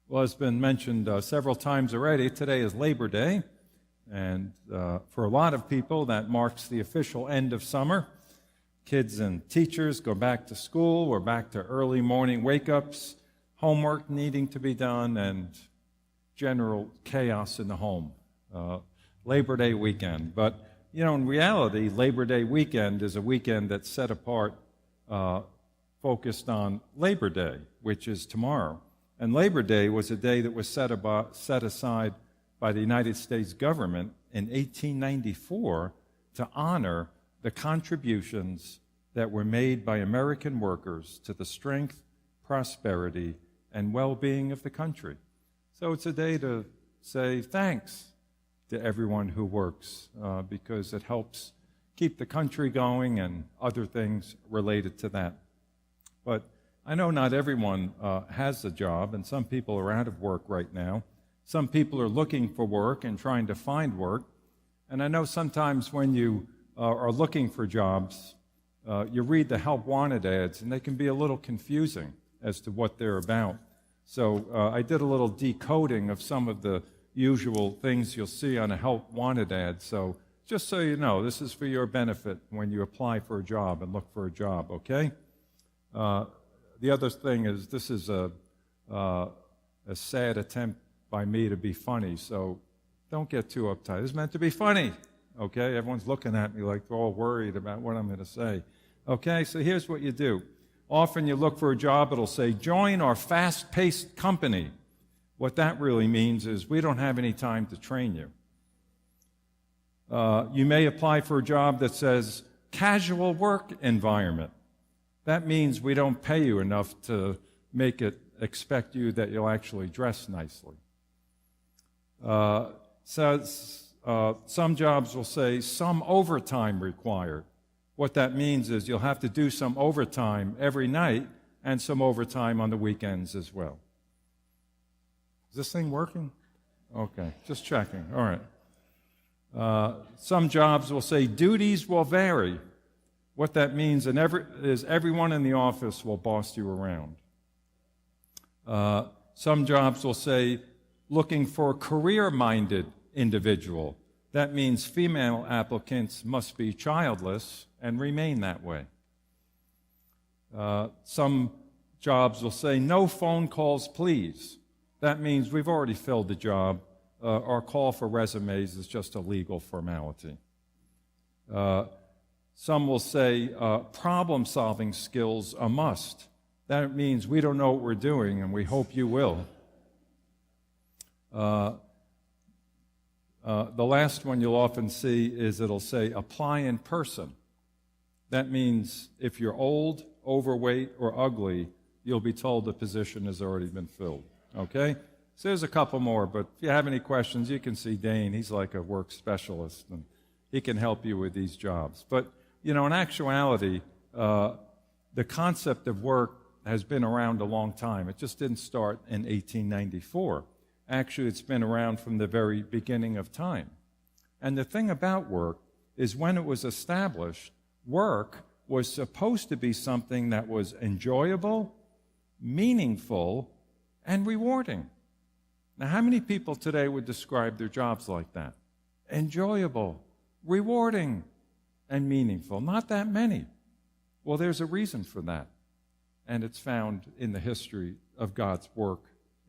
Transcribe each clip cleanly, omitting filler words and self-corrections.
Well, it's been mentioned several times already. Today is Labor Day, and for a lot of people, that marks the official end of summer. Kids and teachers go back to school. We're back to early morning wake-ups, homework needing to be done, and general chaos in the home. Labor Day weekend. But, in reality, Labor Day weekend is a weekend that's set apart, focused on Labor Day, which is tomorrow. And Labor Day was a day that was set aside by the United States government in 1894 to honor the contributions that were made by American workers to the strength, prosperity, and well-being of the country. So it's a day to say thanks to everyone who works because it helps keep the country going and other things related to that. But I know not everyone has a job, and some people are out of work right now. Some people are looking for work and trying to find work. And I know sometimes when you are looking for jobs, you read the help wanted ads, and they can be a little confusing as to what they're about. So I did a little decoding of some of the usual things you'll see on a help wanted ad. So just so you know, this is for your benefit when you apply for a job and look for a job, okay? The other thing is this is a sad attempt by me to be funny, so don't get too uptight. It's meant to be funny, okay? Everyone's looking at me like they're all worried about what I'm going to say. Okay, so here's what you do. Often you look for a job, it'll say, join our fast-paced company. What that really means is we don't have any time to train you. You may apply for a job that says casual work environment. That means we don't pay you enough to make it expect you that you'll actually dress nicely. Some jobs will say some overtime required. What that means is you'll have to do some overtime every night and some overtime on the weekends as well. Is this thing working? Okay, just checking. All right. Some jobs will say duties will vary. What that means is everyone in the office will boss you around. Some jobs will say looking for a career-minded individual. That means female applicants must be childless and remain that way. Some jobs will say no phone calls, please. That means we've already filled the job. Our call for resumes is just a legal formality. Some will say problem-solving skills a must. That means we don't know what we're doing, and we hope you will. The last one you'll often see is it'll say apply in person. That means if you're old, overweight, or ugly, you'll be told the position has already been filled. Okay? So there's a couple more, but if you have any questions, you can see Dane. He's like a work specialist, and he can help you with these jobs. But in actuality, the concept of work has been around a long time. It just didn't start in 1894. Actually, it's been around from the very beginning of time. And the thing about work is when it was established, work was supposed to be something that was enjoyable, meaningful, and rewarding. Now, how many people today would describe their jobs like that? Enjoyable, rewarding, and meaningful. Not that many. Well, there's a reason for that, and it's found in the history of God's work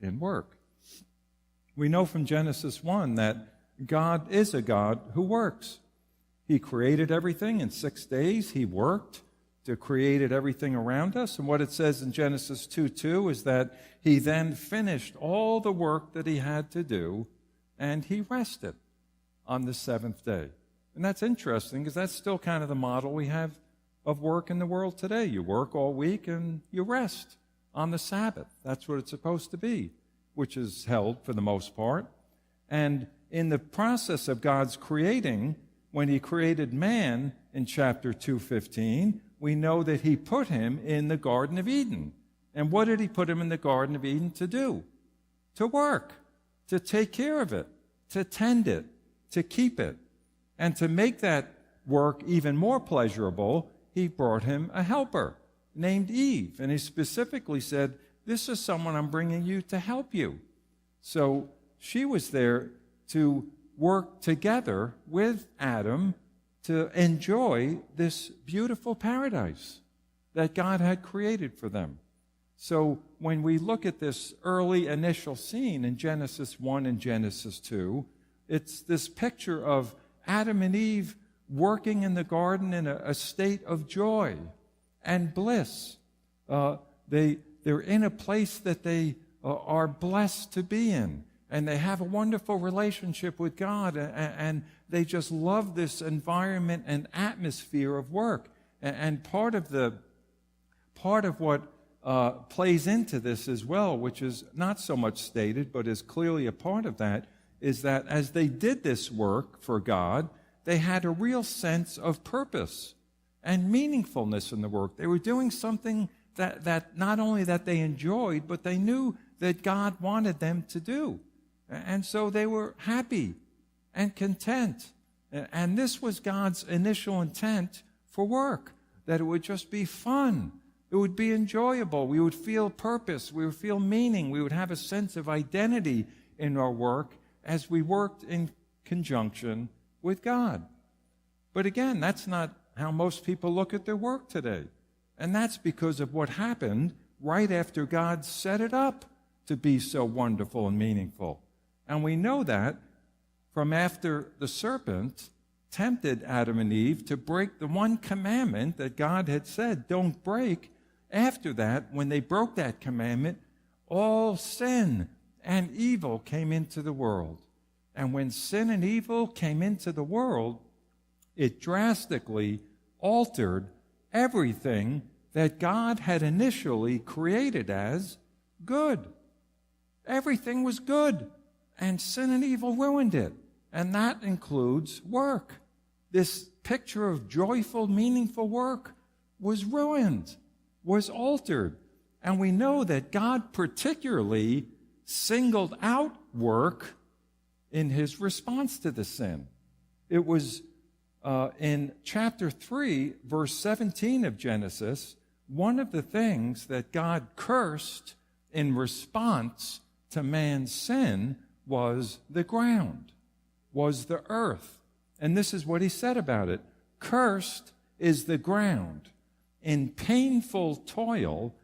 in work. We know from Genesis 1 that God is a God who works. He created everything in 6 days. He worked to create everything around us, and what it says in Genesis 2:2 is that he then finished all the work that he had to do, and he rested on the seventh day. And that's interesting because that's still kind of the model we have of work in the world today. You work all week and you rest on the Sabbath. That's what it's supposed to be, which is held for the most part. And in the process of God's creating, when he created man in chapter 2:15, we know that he put him in the Garden of Eden. And what did he put him in the Garden of Eden to do? To work, to take care of it, to tend it, to keep it. And to make that work even more pleasurable, he brought him a helper named Eve. And he specifically said, this is someone I'm bringing you to help you. So she was there to work together with Adam to enjoy this beautiful paradise that God had created for them. So when we look at this early initial scene in Genesis 1 and Genesis 2, it's this picture of Adam and Eve working in the garden in a state of joy and bliss. They're in a place that they are blessed to be in, and they have a wonderful relationship with God, and they just love this environment and atmosphere of work. And part of what plays into this as well, which is not so much stated, but is clearly a part of that, is that as they did this work for God, they had a real sense of purpose and meaningfulness in the work. They were doing something that not only that they enjoyed, but they knew that God wanted them to do. And so they were happy and content. And this was God's initial intent for work, that it would just be fun. It would be enjoyable. We would feel purpose. We would feel meaning. We would have a sense of identity in our work as we worked in conjunction with God. But again, that's not how most people look at their work today. And that's because of what happened right after God set it up to be so wonderful and meaningful. And we know that from after the serpent tempted Adam and Eve to break the one commandment that God had said, don't break. After that, when they broke that commandment, all sin and evil came into the world. And when sin and evil came into the world, it drastically altered everything that God had initially created as good. Everything was good, and sin and evil ruined it. And that includes work. This picture of joyful, meaningful work was ruined, was altered. And we know that God particularly singled out work in his response to the sin. It was in chapter 3, verse 17 of Genesis, one of the things that God cursed in response to man's sin was the ground, was the earth. And this is what he said about it. Cursed is the ground. In painful toil,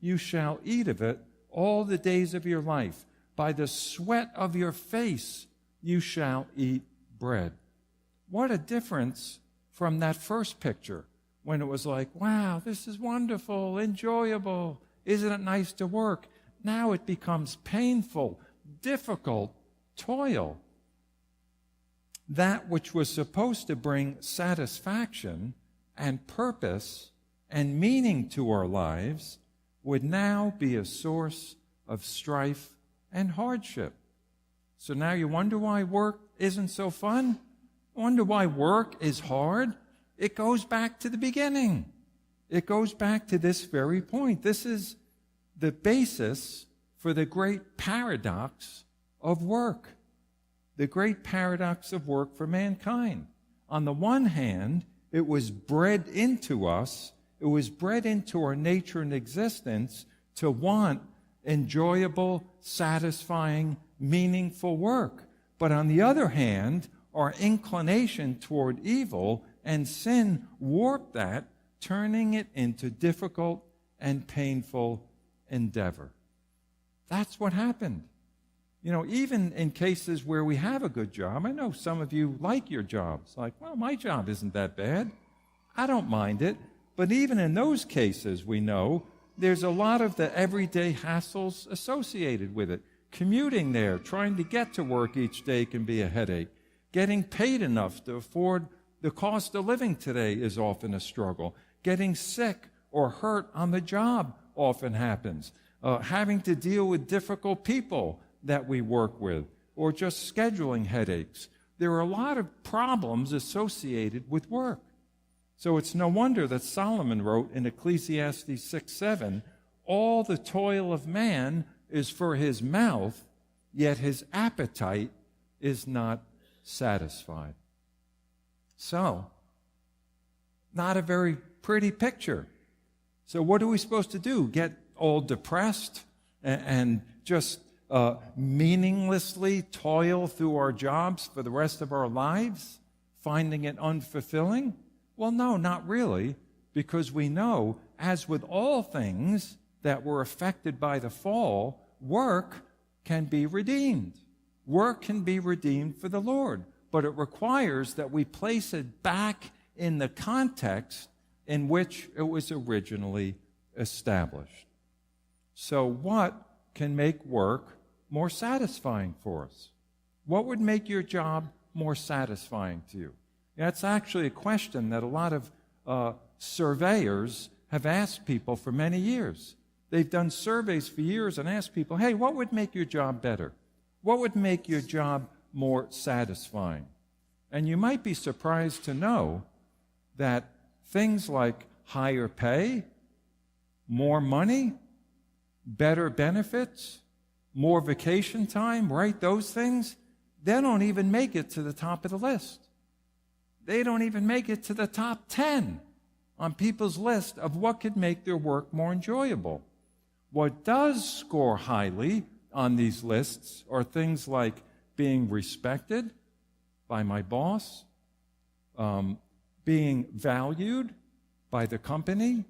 you shall eat of it all the days of your life. By the sweat of your face you shall eat bread. What a difference from that first picture when it was like, wow, this is wonderful, enjoyable. Isn't it nice to work? Now it becomes painful, difficult toil. That which was supposed to bring satisfaction and purpose and meaning to our lives would now be a source of strife and hardship. So now you wonder why work isn't so fun? Wonder why work is hard? It goes back to the beginning. It goes back to this very point. This is the basis for the great paradox of work. The great paradox of work for mankind. On the one hand, it was bred into us, it was bred into our nature and existence to want enjoyable, satisfying, meaningful work. But on the other hand, our inclination toward evil and sin warped that, turning it into difficult and painful endeavor. That's what happened. You know, even in cases where we have a good job, I know some of you like your jobs. Like, well, my job isn't that bad. I don't mind it. But even in those cases, we know there's a lot of the everyday hassles associated with it. Commuting there, trying to get to work each day can be a headache. Getting paid enough to afford the cost of living today is often a struggle. Getting sick or hurt on the job often happens. Having to deal with difficult people that we work with, or just scheduling headaches. There are a lot of problems associated with work. So it's no wonder that Solomon wrote in Ecclesiastes 6:7, all the toil of man is for his mouth, yet his appetite is not satisfied. So, not a very pretty picture. So what are we supposed to do? Get all depressed and just meaninglessly toil through our jobs for the rest of our lives, finding it unfulfilling? Well, no, not really, because we know, as with all things that were affected by the fall, work can be redeemed. Work can be redeemed for the Lord, but it requires that we place it back in the context in which it was originally established. So what can make work more satisfying for us? What would make your job more satisfying to you? That's actually a question that a lot of surveyors have asked people for many years. They've done surveys for years and asked people, hey, what would make your job better? What would make your job more satisfying? And you might be surprised to know that things like higher pay, more money, better benefits, more vacation time, right? Those things, they don't even make it to the top of the list. They don't even make it to the top 10 on people's list of what could make their work more enjoyable. What does score highly on these lists are things like being respected by my boss, being valued by the company,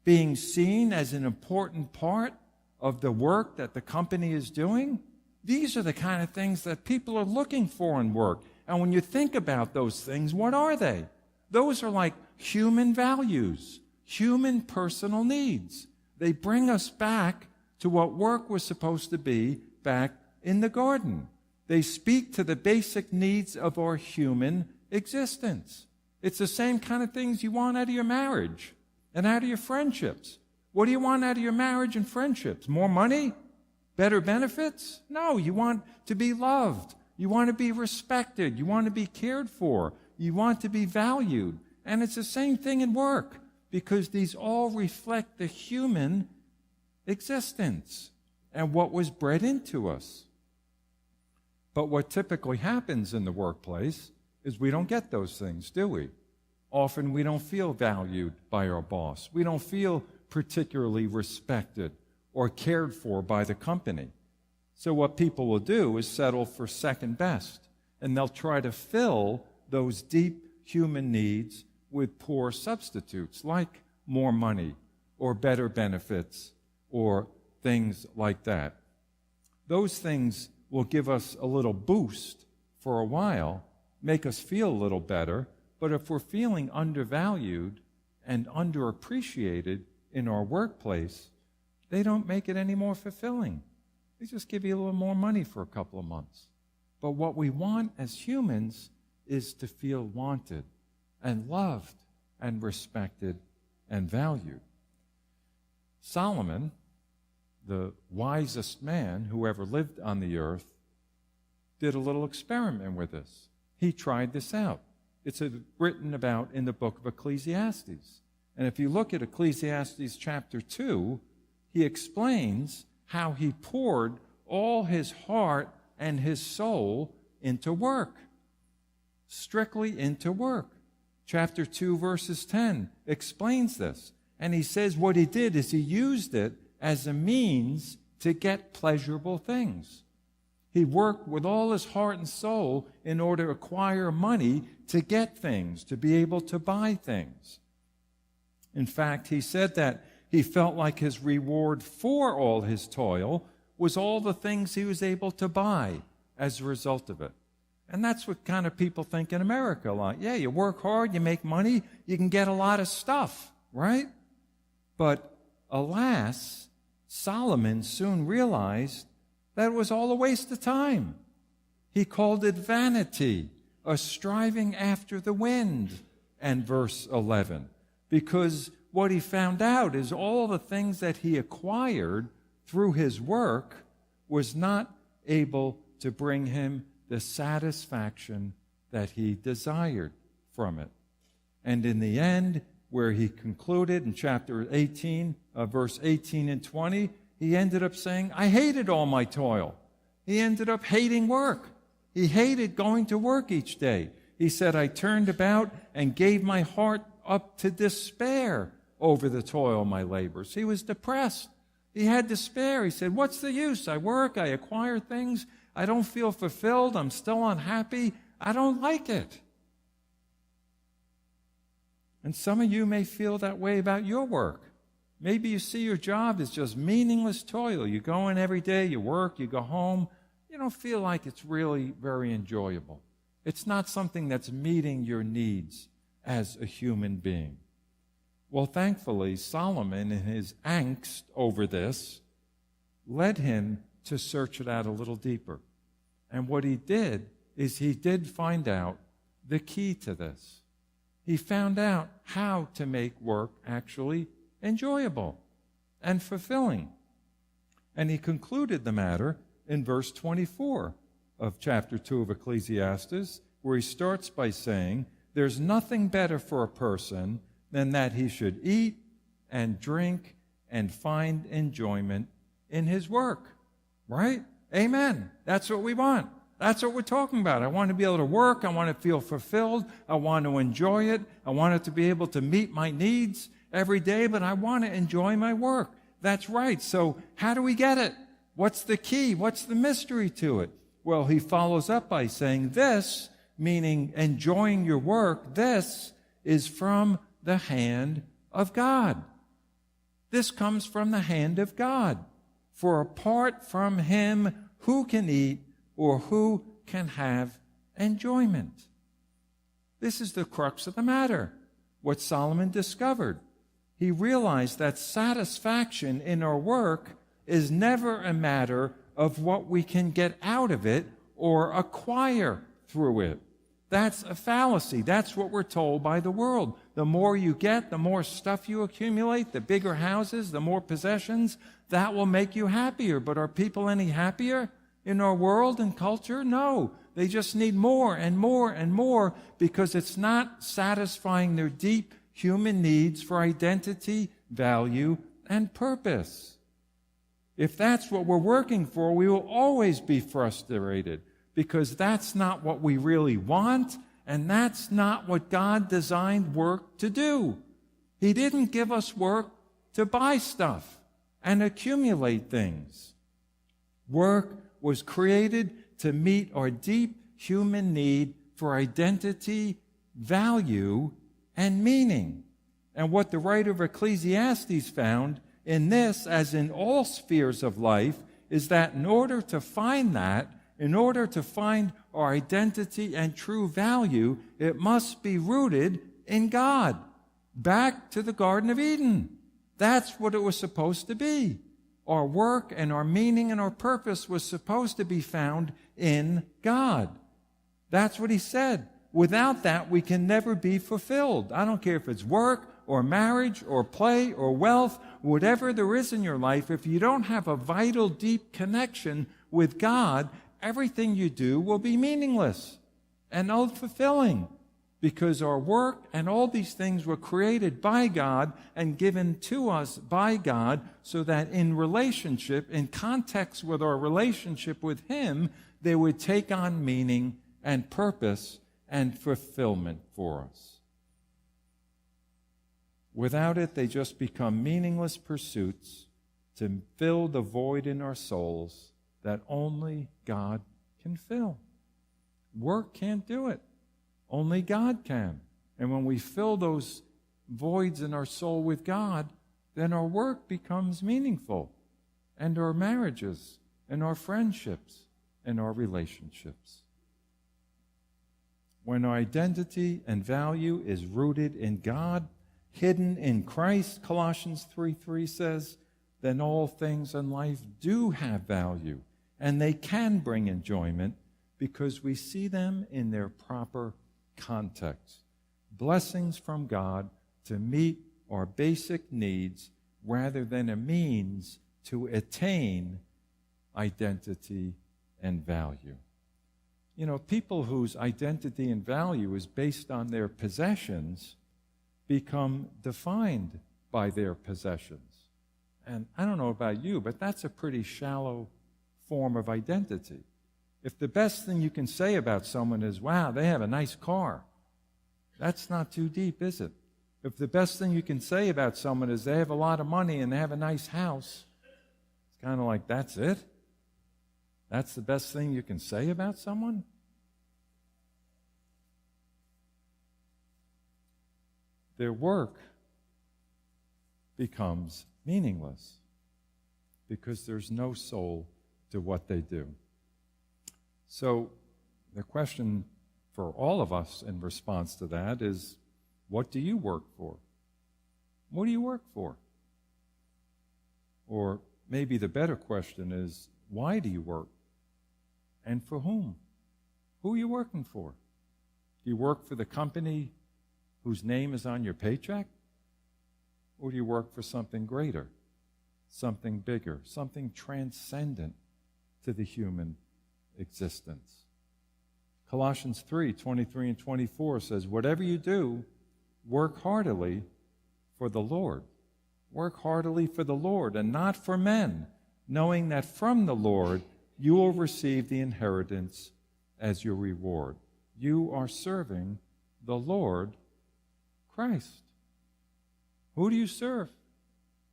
being seen as an important part of the work that the company is doing. These are the kind of things that people are looking for in work. And when you think about those things, what are they? Those are like human values, human personal needs. They bring us back to what work was supposed to be back in the garden. They speak to the basic needs of our human existence. It's the same kind of things you want out of your marriage and out of your friendships. What do you want out of your marriage and friendships? More money? Better benefits? No, you want to be loved. You want to be respected. You want to be cared for. You want to be valued. And it's the same thing in work, because these all reflect the human existence and what was bred into us. But what typically happens in the workplace is we don't get those things, do we? Often we don't feel valued by our boss. We don't feel particularly respected or cared for by the company. So what people will do is settle for second best, and they'll try to fill those deep human needs with poor substitutes, like more money or better benefits or things like that. Those things will give us a little boost for a while, make us feel a little better, but if we're feeling undervalued and underappreciated in our workplace, they don't make it any more fulfilling. They just give you a little more money for a couple of months. But what we want as humans is to feel wanted and loved and respected and valued. Solomon, the wisest man who ever lived on the earth, did a little experiment with this. He tried this out. It's written about in the book of Ecclesiastes. And if you look at Ecclesiastes chapter 2, he explains how he poured all his heart and his soul into work, strictly into work. Chapter 2, verses 10 explains this. And he says what he did is he used it as a means to get pleasurable things. He worked with all his heart and soul in order to acquire money to get things, to be able to buy things. In fact, he said that he felt like his reward for all his toil was all the things he was able to buy as a result of it. And that's what kind of people think in America. Like, yeah, you work hard, you make money, you can get a lot of stuff, right? But alas, Solomon soon realized that it was all a waste of time. He called it vanity, a striving after the wind, and verse 11. Because what he found out is all the things that he acquired through his work was not able to bring him the satisfaction that he desired from it. And in the end, where he concluded in chapter 18, verse 18 and 20, he ended up saying, I hated all my toil. He ended up hating work. He hated going to work each day. He said, I turned about and gave my heart up to despair over the toil of my labors. He was depressed. He had despair. He said, what's the use? I work, I acquire things, I don't feel fulfilled, I'm still unhappy, I don't like it. And some of you may feel that way about your work. Maybe you see your job as just meaningless toil. You go in every day, you work, you go home. You don't feel like it's really very enjoyable. It's not something that's meeting your needs as a human being. Well, thankfully, Solomon, in his angst over this, led him to search it out a little deeper. And what he did is he did find out the key to this. He found out how to make work actually enjoyable and fulfilling. And he concluded the matter in verse 24 of chapter 2 of Ecclesiastes, where he starts by saying, there's nothing better for a person than that he should eat and drink and find enjoyment in his work. Right? Amen. That's what we want. That's what we're talking about. I want to be able to work. I want to feel fulfilled. I want to enjoy it. I want it to be able to meet my needs every day, but I want to enjoy my work. That's right. So how do we get it? What's the key? What's the mystery to it? Well, he follows up by saying this, meaning enjoying your work, this is from the hand of God. This comes from the hand of God. For apart from him, who can eat or who can have enjoyment? This is the crux of the matter, what Solomon discovered. He realized that satisfaction in our work is never a matter of what we can get out of it or acquire through it. That's a fallacy. That's what we're told by the world. The more you get, the more stuff you accumulate, the bigger houses, the more possessions, that will make you happier. But are people any happier in our world and culture? No. They just need more and more and more because it's not satisfying their deep human needs for identity, value, and purpose. If that's what we're working for, we will always be frustrated because that's not what we really want, and that's not what God designed work to do. He didn't give us work to buy stuff and accumulate things. Work was created to meet our deep human need for identity, value, and meaning. And what the writer of Ecclesiastes found in this, as in all spheres of life, is that in order to find that, in order to find our identity and true value, it must be rooted in God. Back to the Garden of Eden. That's what it was supposed to be. Our work and our meaning and our purpose was supposed to be found in God. That's what he said. Without that, we can never be fulfilled. I don't care if it's work or marriage or play or wealth, whatever there is in your life, if you don't have a vital, deep connection with God, everything you do will be meaningless and unfulfilling because our work and all these things were created by God and given to us by God so that in relationship, in context with our relationship with him, they would take on meaning and purpose and fulfillment for us. Without it, they just become meaningless pursuits to fill the void in our souls that only God can fill. Work can't do it. Only God can. And when we fill those voids in our soul with God, then our work becomes meaningful, and our marriages, and our friendships, and our relationships. When our identity and value is rooted in God, hidden in Christ, Colossians 3:3 says, then all things in life do have value, and they can bring enjoyment because we see them in their proper context. Blessings from God to meet our basic needs rather than a means to attain identity and value. You know, people whose identity and value is based on their possessions become defined by their possessions. And I don't know about you, but that's a pretty shallow form of identity. If the best thing you can say about someone is, wow, they have a nice car, that's not too deep, is it? If the best thing you can say about someone is they have a lot of money and they have a nice house, it's kind of like, that's it? That's the best thing you can say about someone? Their work becomes meaningless because there's no soul to what they do. So the question for all of us in response to that is, what do you work for? What do you work for? Or maybe the better question is, why do you work? And for whom? Who are you working for? Do you work for the company whose name is on your paycheck? Or do you work for something greater, something bigger, something transcendent to the human existence? Colossians 3:23 and 24 says, whatever you do, work heartily for the Lord. Work heartily for the Lord and not for men, knowing that from the Lord you will receive the inheritance as your reward. You are serving the Lord Christ. Who do you serve?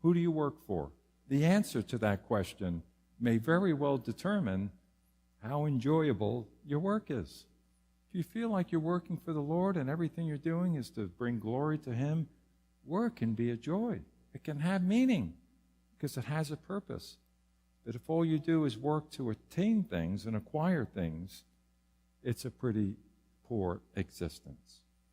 Who do you work for? The answer to that question may very well determine how enjoyable your work is. If you feel like you're working for the Lord and everything you're doing is to bring glory to Him, work can be a joy. It can have meaning because it has a purpose. But if all you do is work to attain things and acquire things, it's a pretty poor existence.